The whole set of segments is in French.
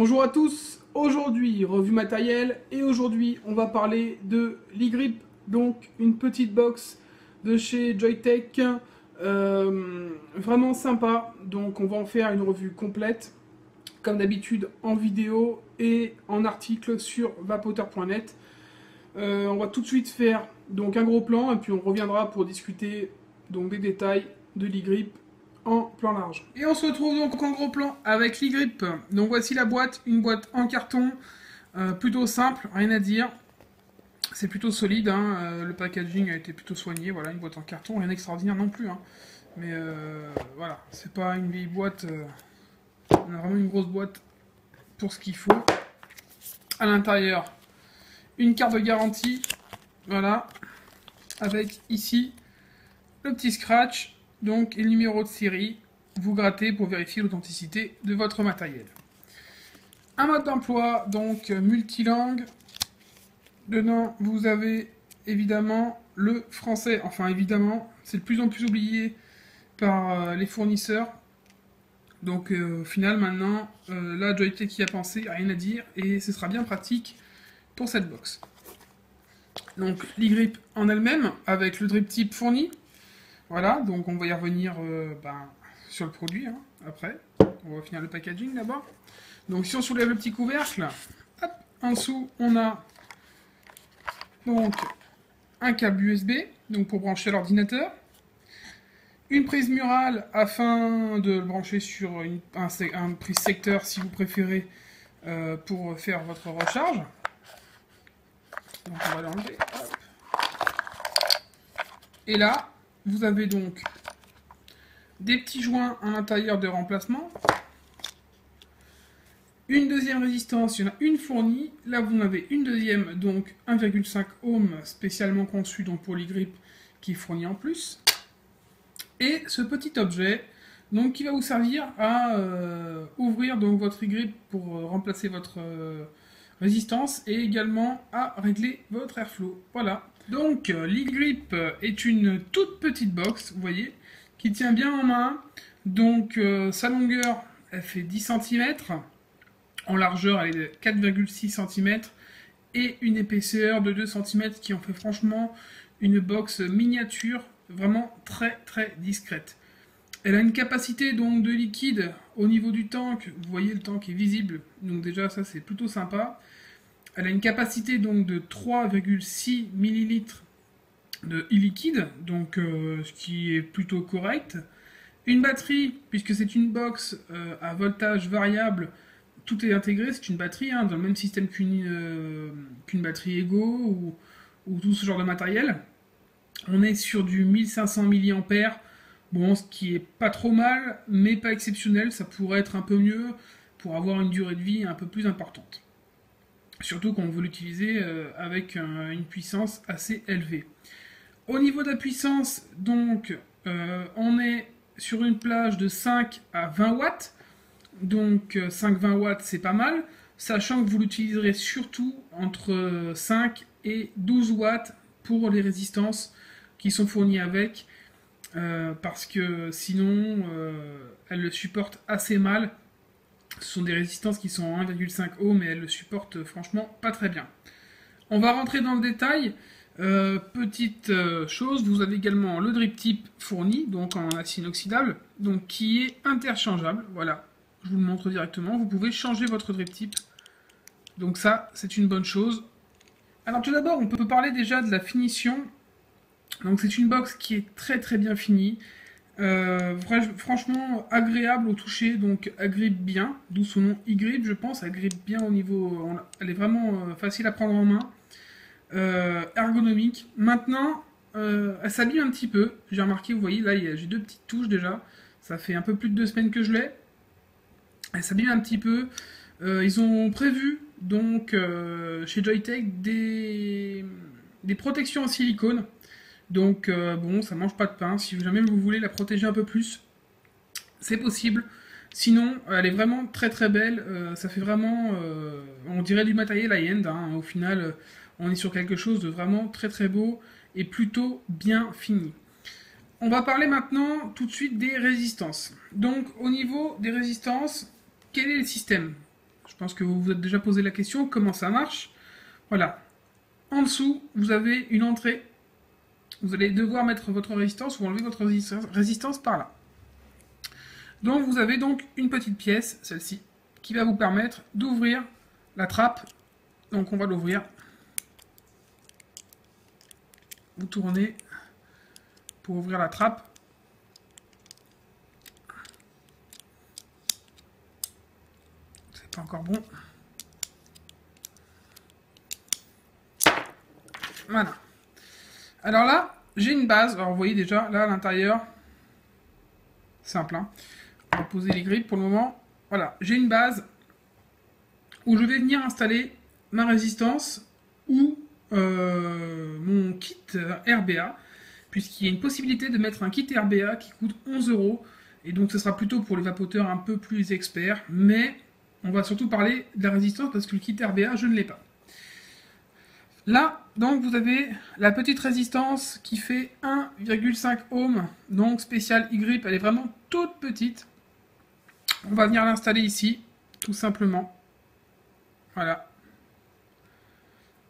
Bonjour à tous, aujourd'hui revue matérielle et aujourd'hui on va parler de l'e-grip, donc une petite box de chez Joyetech, vraiment sympa, donc on va en faire une revue complète comme d'habitude en vidéo et en article sur vapoteur.net. On va tout de suite faire donc un gros plan et puis on reviendra pour discuter donc des détails de l'e-grip en plan large. Et on se retrouve donc en gros plan avec l'e-grip. Donc voici la boîte, une boîte en carton, plutôt simple, rien à dire. C'est plutôt solide, hein. Le packaging a été plutôt soigné, voilà, une boîte en carton, rien d'extraordinaire non plus. Hein. Mais voilà, c'est pas une vieille boîte, on a vraiment une grosse boîte pour ce qu'il faut. À l'intérieur, une carte de garantie, voilà, avec ici le petit scratch. Donc, et le numéro de série, vous grattez pour vérifier l'authenticité de votre matériel. Un mode d'emploi, donc multilangue. Dedans, vous avez évidemment le français. Enfin, évidemment, c'est de plus en plus oublié par les fournisseurs. Donc, au final, maintenant, là, Joyetech y a pensé, rien à dire. Et ce sera bien pratique pour cette box. Donc, l'e-grip en elle-même, avec le drip tip fourni. Voilà, donc on va y revenir sur le produit hein, après. On va finir le packaging d'abord. Donc si on soulève le petit couvercle, hop, en dessous on a donc un câble USB donc pour brancher l'ordinateur, une prise murale afin de le brancher sur un prise secteur si vous préférez pour faire votre recharge. Donc on va l'enlever. Et là, vous avez donc des petits joints à l'intérieur de remplacement. Une deuxième résistance, il y en a une fournie. Là, vous en avez une deuxième, donc 1,5 ohm, spécialement conçu donc pour l'e-grip, qui est fourni en plus. Et ce petit objet, donc qui va vous servir à ouvrir donc votre e-grip pour remplacer votre résistance et également à régler votre airflow. Voilà. Donc l'e-grip est une toute petite box, vous voyez, qui tient bien en main. Donc sa longueur, elle fait 10 cm. En largeur, elle est de 4,6 cm. Et une épaisseur de 2 cm qui en fait franchement une box miniature, vraiment très très discrète. Elle a une capacité donc de liquide au niveau du tank. Vous voyez, le tank est visible. Donc déjà, ça c'est plutôt sympa. Elle a une capacité donc de 3,6 ml de e-liquide, donc ce qui est plutôt correct. Une batterie, puisque c'est une box à voltage variable, tout est intégré, c'est une batterie hein, dans le même système qu'une batterie Ego ou tout ce genre de matériel. On est sur du 1500 mAh, bon, ce qui est pas trop mal, mais pas exceptionnel, ça pourrait être un peu mieux pour avoir une durée de vie un peu plus importante. Surtout quand on veut l'utiliser avec une puissance assez élevée. Au niveau de la puissance, donc, on est sur une plage de 5 à 20 watts. Donc 5-20 watts, c'est pas mal. Sachant que vous l'utiliserez surtout entre 5 et 12 watts pour les résistances qui sont fournies avec. Parce que sinon, elle le supporte assez mal. Ce sont des résistances qui sont en 1,5 ohm, mais elles le supportent franchement pas très bien. On va rentrer dans le détail. Petite chose, vous avez également le drip tip fourni, donc en acier inoxydable, donc qui est interchangeable. Voilà, je vous le montre directement. Vous pouvez changer votre drip tip. Donc ça, c'est une bonne chose. Alors tout d'abord, on peut parler déjà de la finition. Donc c'est une box qui est très très bien finie. Franchement agréable au toucher, donc elle grippe bien, d'où son nom e-grip, je pense. Elle grippe bien au niveau, elle est vraiment facile à prendre en main, ergonomique. Maintenant elle s'abîme un petit peu, j'ai remarqué, vous voyez là j'ai deux petites touches déjà, ça fait un peu plus de 2 semaines que je l'ai. Elle s'abîme un petit peu. Ils ont prévu donc chez Joyetech des protections en silicone. Donc bon, ça mange pas de pain. Si jamais vous voulez la protéger un peu plus, c'est possible. Sinon, elle est vraiment très très belle. Ça fait vraiment, on dirait du matériel high-end. Hein. Au final, on est sur quelque chose de vraiment très très beau et plutôt bien fini. On va parler maintenant tout de suite des résistances. Donc au niveau des résistances, quel est le système? Je pense que vous vous êtes déjà posé la question, comment ça marche? Voilà. En dessous, vous avez une entrée. Vous allez devoir mettre votre résistance ou enlever votre résistance par là. Donc vous avez donc une petite pièce, celle-ci, qui va vous permettre d'ouvrir la trappe. Donc on va l'ouvrir. Vous tournez pour ouvrir la trappe. C'est pas encore bon. Voilà. Alors là, j'ai une base. Alors vous voyez déjà, là à l'intérieur, simple, hein. On va poser les grippes pour le moment. Voilà, j'ai une base où je vais venir installer ma résistance ou mon kit RBA, puisqu'il y a une possibilité de mettre un kit RBA qui coûte 11 €. Et donc ce sera plutôt pour les vapoteurs un peu plus experts, mais on va surtout parler de la résistance parce que le kit RBA, je ne l'ai pas. Là, donc, vous avez la petite résistance qui fait 1,5 ohms, donc spéciale E-grip, elle est vraiment toute petite. On va venir l'installer ici, tout simplement. Voilà.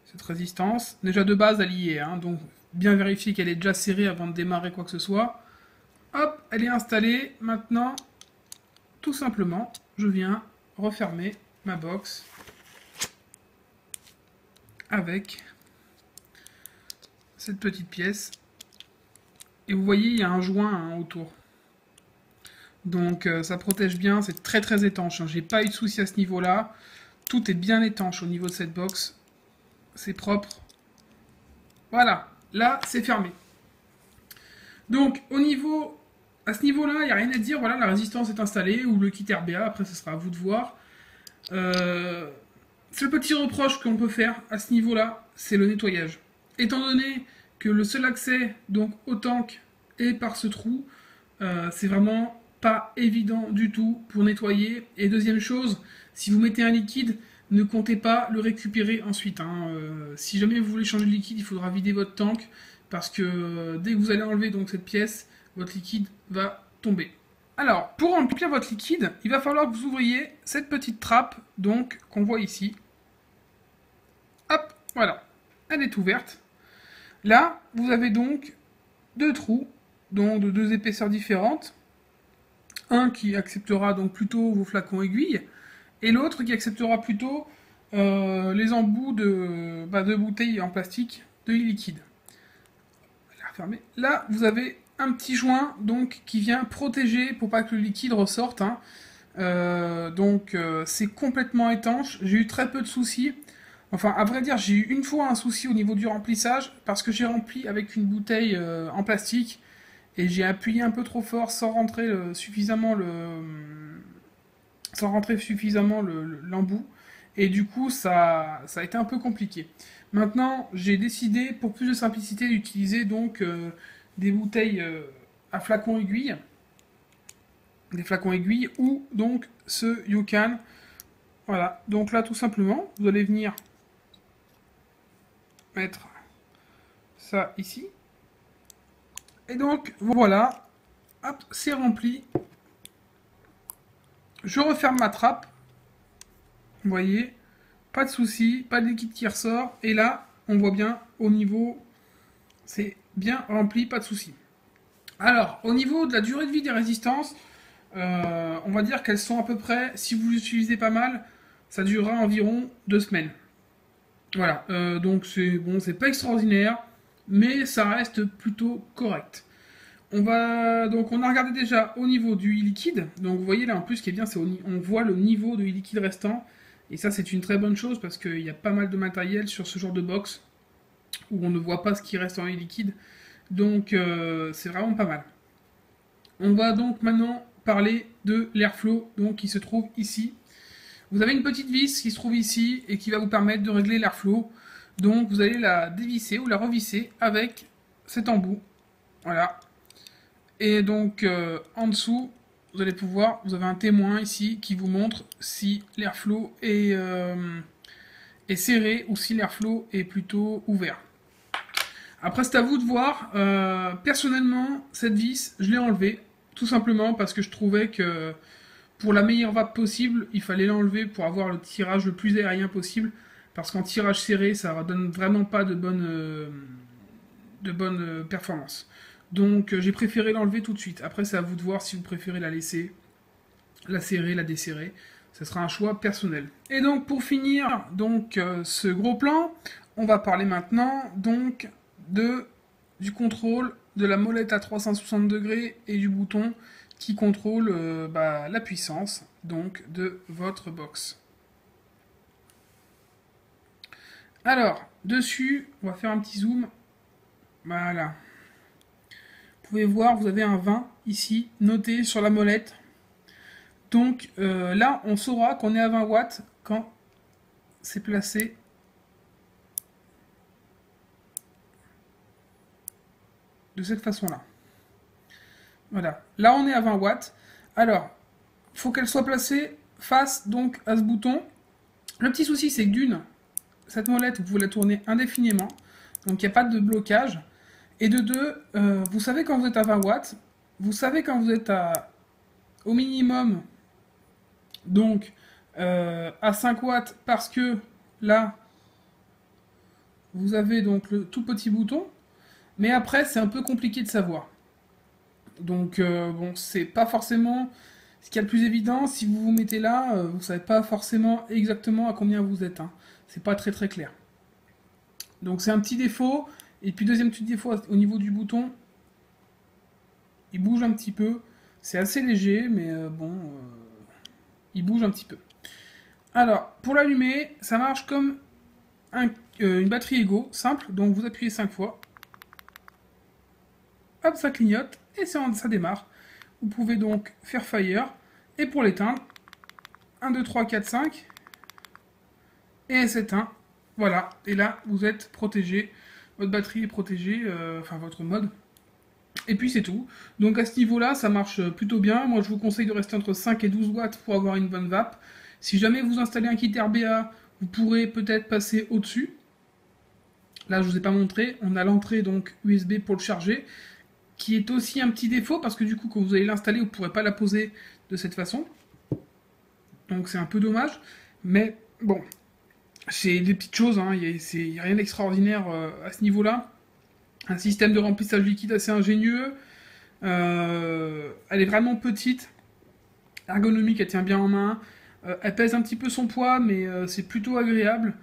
Cette résistance, déjà de base, elle y est, hein, donc bien vérifier qu'elle est déjà serrée avant de démarrer quoi que ce soit. Hop, elle est installée. Maintenant, tout simplement, je viens refermer ma box avec cette petite pièce. Et vous voyez, il y a un joint, hein, autour. Donc ça protège bien, c'est très très étanche, hein. J'ai pas eu de souci à ce niveau-là. Tout est bien étanche au niveau de cette box. C'est propre. Voilà, là c'est fermé. Donc à ce niveau-là, il n'y a rien à dire. Voilà, la résistance est installée, ou le kit RBA, après ce sera à vous de voir. C'est le petit reproche qu'on peut faire à ce niveau-là, c'est le nettoyage. Étant donné que le seul accès donc au tank est par ce trou, c'est vraiment pas évident du tout pour nettoyer. Et deuxième chose, si vous mettez un liquide, ne comptez pas le récupérer ensuite, hein. Si jamais vous voulez changer de liquide, il faudra vider votre tank, parce que dès que vous allez enlever donc cette pièce, votre liquide va tomber. Alors, pour remplir votre liquide, il va falloir que vous ouvriez cette petite trappe donc qu'on voit ici. Hop, voilà, elle est ouverte. Là, vous avez donc deux trous, donc de deux épaisseurs différentes. Un qui acceptera donc plutôt vos flacons aiguilles, et l'autre qui acceptera plutôt les embouts de bouteilles en plastique de liquide. Là, vous avez un petit joint donc qui vient protéger pour pas que le liquide ressorte, hein. C'est complètement étanche. J'ai eu très peu de soucis. Enfin, à vrai dire, j'ai eu une fois un souci au niveau du remplissage parce que j'ai rempli avec une bouteille en plastique et j'ai appuyé un peu trop fort sans rentrer suffisamment l'embout. Et du coup, ça a été un peu compliqué. Maintenant, j'ai décidé, pour plus de simplicité, d'utiliser donc des bouteilles à flacons aiguilles. Des flacons aiguilles ou donc ce YouCan. Voilà, donc là tout simplement, vous allez venir mettre ça ici. Et donc voilà, hop, c'est rempli. Je referme ma trappe. Vous voyez, pas de souci, pas de liquide qui ressort. Et là, on voit bien au niveau, c'est bien rempli, pas de souci. Alors, au niveau de la durée de vie des résistances, on va dire qu'elles sont à peu près, si vous l'utilisez pas mal, ça durera environ 2 semaines. Voilà, donc c'est bon, c'est pas extraordinaire, mais ça reste plutôt correct. On a regardé déjà au niveau du liquide. Donc vous voyez là en plus ce qui est bien, c'est on voit le niveau de liquide restant. Et ça c'est une très bonne chose parce qu'il y a pas mal de matériel sur ce genre de box où on ne voit pas ce qui reste en liquide. Donc c'est vraiment pas mal. On va donc maintenant parler de l'airflow donc qui se trouve ici. Vous avez une petite vis qui se trouve ici et qui va vous permettre de régler l'airflow. Donc vous allez la dévisser ou la revisser avec cet embout. Voilà. Et donc en dessous, vous allez pouvoir, vous avez un témoin ici qui vous montre si l'airflow est serré ou si l'airflow est plutôt ouvert. Après c'est à vous de voir. Personnellement, cette vis, je l'ai enlevée, tout simplement parce que je trouvais que pour la meilleure vape possible, il fallait l'enlever pour avoir le tirage le plus aérien possible, parce qu'en tirage serré, ça ne donne vraiment pas de bonnes performances. Donc j'ai préféré l'enlever tout de suite. Après, c'est à vous de voir si vous préférez la laisser, la serrer, la desserrer. Ce sera un choix personnel. Et donc pour finir donc ce gros plan, on va parler maintenant donc du contrôle de la molette à 360 degrés et du bouton qui contrôle la puissance donc de votre box. Alors, dessus, on va faire un petit zoom. Voilà. Vous pouvez voir, vous avez un 20 ici, noté sur la molette. Donc là, on saura qu'on est à 20 watts quand c'est placé de cette façon-là. Voilà. Là, on est à 20 watts. Alors, il faut qu'elle soit placée face donc à ce bouton. Le petit souci, c'est que d'une, cette molette, vous pouvez la tourner indéfiniment. Donc, il n'y a pas de blocage. Et de deux, vous savez quand vous êtes à 20 watts. Vous savez quand vous êtes au minimum, donc à 5 watts, parce que là, vous avez donc le tout petit bouton. Mais après, c'est un peu compliqué de savoir. Donc, bon, c'est pas forcément ce qu'il y a de plus évident. Si vous vous mettez là, vous savez pas forcément exactement à combien vous êtes. Hein. C'est pas très très clair. Donc, c'est un petit défaut. Et puis, deuxième petit défaut, au niveau du bouton, il bouge un petit peu. C'est assez léger, mais il bouge un petit peu. Alors, pour l'allumer, ça marche comme une batterie Ego, simple. Donc, vous appuyez 5 fois. Hop, ça clignote et ça démarre. Vous pouvez donc faire fire. Et pour l'éteindre, 1, 2, 3, 4, 5. Et elle s'éteint. Voilà. Et là, vous êtes protégé. Votre batterie est protégée, enfin votre mode. Et puis c'est tout. Donc à ce niveau-là, ça marche plutôt bien. Moi, je vous conseille de rester entre 5 et 12 watts pour avoir une bonne vape. Si jamais vous installez un kit RBA, vous pourrez peut-être passer au-dessus. Là, je ne vous ai pas montré. On a l'entrée donc USB pour le charger, qui est aussi un petit défaut parce que du coup, quand vous allez l'installer, vous ne pourrez pas la poser de cette façon. Donc c'est un peu dommage. Mais bon, c'est des petites choses. Hein. Il n'y a rien d'extraordinaire à ce niveau-là. Un système de remplissage liquide assez ingénieux. Elle est vraiment petite. Ergonomique, elle tient bien en main. Elle pèse un petit peu son poids, mais c'est plutôt agréable.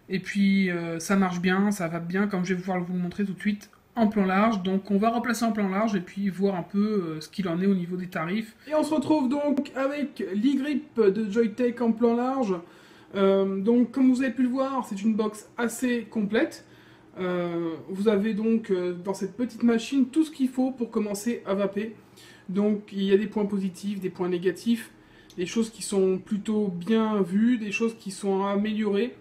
Et puis ça marche bien, ça va bien, comme je vais pouvoir vous le montrer tout de suite, en plan large. Donc on va replacer en plan large et puis voir un peu ce qu'il en est au niveau des tarifs. Et on se retrouve donc avec l'e-grip de Joyetech en plan large. Donc comme vous avez pu le voir, c'est une box assez complète. Vous avez donc dans cette petite machine tout ce qu'il faut pour commencer à vaper. Donc il y a des points positifs, des points négatifs, des choses qui sont plutôt bien vues, des choses qui sont améliorées.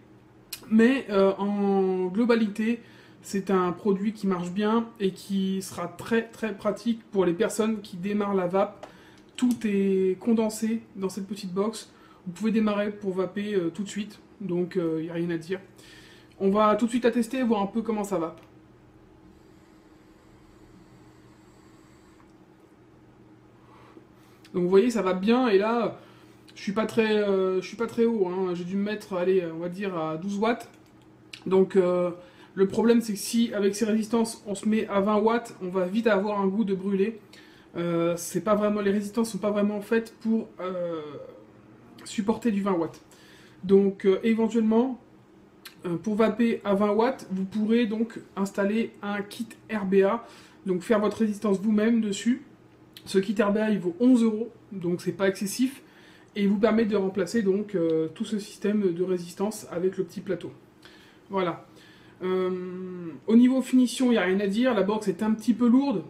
Mais en globalité, c'est un produit qui marche bien et qui sera très très pratique pour les personnes qui démarrent la vape. Tout est condensé dans cette petite box. Vous pouvez démarrer pour vaper tout de suite, donc il n'y a rien à dire. On va tout de suite la tester, voir un peu comment ça vape. Donc vous voyez, ça va bien, et là, je suis pas très haut, hein. J'ai dû me mettre, allez, on va dire à 12 watts. Donc le problème, c'est que si avec ces résistances, on se met à 20 watts, on va vite avoir un goût de brûlé. C'est pas vraiment, les résistances sont pas vraiment faites pour supporter du 20 watts. Donc éventuellement, pour vaper à 20 watts, vous pourrez donc installer un kit RBA, donc faire votre résistance vous-même dessus. Ce kit RBA, il vaut 11 €, donc c'est pas excessif, et il vous permet de remplacer donc tout ce système de résistance avec le petit plateau. Voilà. Au niveau finition, il n'y a rien à dire, la box est un petit peu lourde,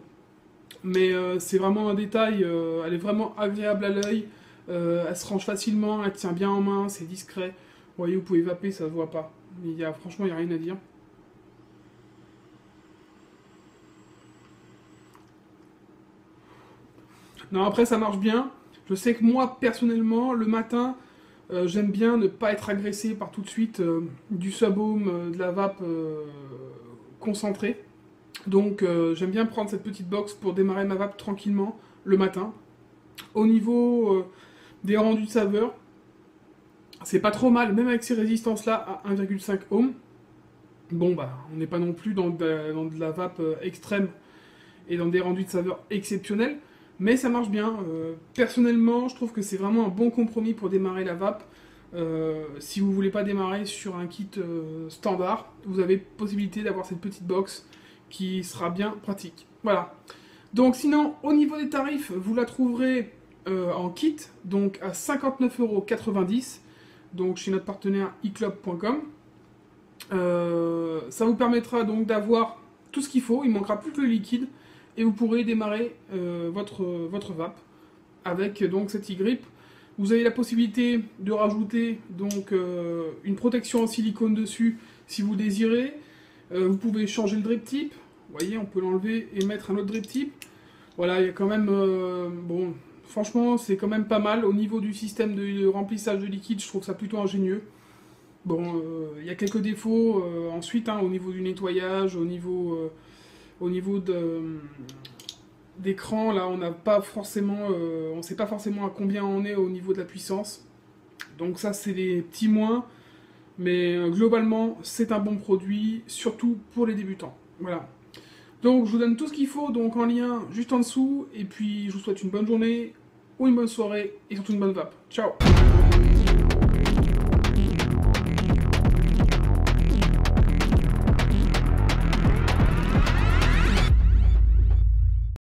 mais c'est vraiment un détail, elle est vraiment agréable à l'œil, elle se range facilement, elle tient bien en main, c'est discret. Vous voyez, vous pouvez vaper, ça se voit pas. Franchement, il n'y a rien à dire. Non, après, ça marche bien. Je sais que moi, personnellement, le matin, j'aime bien ne pas être agressé par tout de suite du sub-ohm, de la vape concentrée. Donc, j'aime bien prendre cette petite box pour démarrer ma vape tranquillement le matin. Au niveau des rendus de saveur. C'est pas trop mal, même avec ces résistances-là à 1,5 ohm. Bon, bah, on n'est pas non plus dans de la vape extrême et dans des rendus de saveur exceptionnels, mais ça marche bien. Personnellement, je trouve que c'est vraiment un bon compromis pour démarrer la vape. Si vous voulez pas démarrer sur un kit standard, vous avez possibilité d'avoir cette petite box qui sera bien pratique. Voilà. Donc sinon, au niveau des tarifs, vous la trouverez en kit, donc à 59,90 €, donc chez notre partenaire eclub.com. Ça vous permettra donc d'avoir tout ce qu'il faut, il manquera plus que le liquide, et vous pourrez démarrer votre vape avec donc cette e-grip. Vous avez la possibilité de rajouter donc une protection en silicone dessus si vous désirez. Vous pouvez changer le drip type. Vous voyez, on peut l'enlever et mettre un autre drip type. Voilà, il y a quand même... bon, franchement, c'est quand même pas mal. Au niveau du système de remplissage de liquide, je trouve ça plutôt ingénieux. Bon, il y a quelques défauts ensuite, hein, au niveau du nettoyage, au niveau d'écran, là, on n'a pas forcément... on ne sait pas forcément à combien on est au niveau de la puissance. Donc ça, c'est des petits moins. Mais globalement, c'est un bon produit, surtout pour les débutants. Voilà. Donc je vous donne tout ce qu'il faut donc en lien juste en dessous. Et puis je vous souhaite une bonne journée ou une bonne soirée et surtout une bonne vape. Ciao!